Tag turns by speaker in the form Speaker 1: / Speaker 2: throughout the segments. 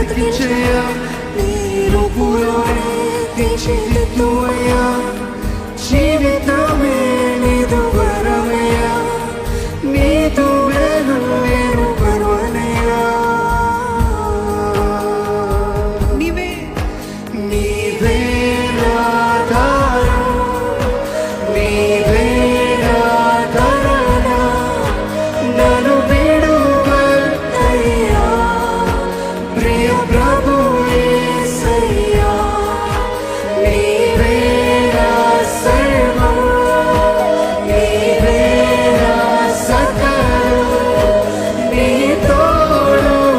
Speaker 1: బ్రతికించయ్యా, నీ రూపులోనే తీర్చిదిద్దువయ్యా, జీవితమే నీదు వరమయ్యా, నీదు వేలు నేను పర్వనయ్యా. నీవే నీవే ఆధారం, నీవే ఆధారణ, నన్ను విడువద్దయ్యా ప్రియ ప్రభు యేసయ్యా. నీవే నా సర్వం, నీవే నా సకలం, నీ తోడుతోనే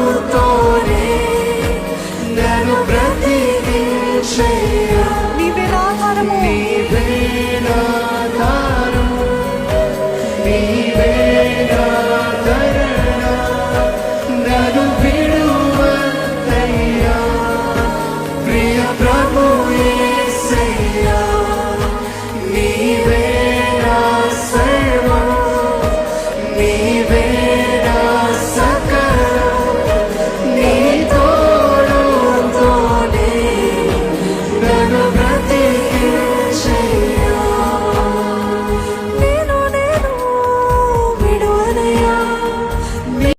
Speaker 1: నన్ను బ్రతికించయ్యా.
Speaker 2: నీవే నా ఆధారము,
Speaker 1: నీవే నా ఆధారము, నీవే నా ఆధారణ,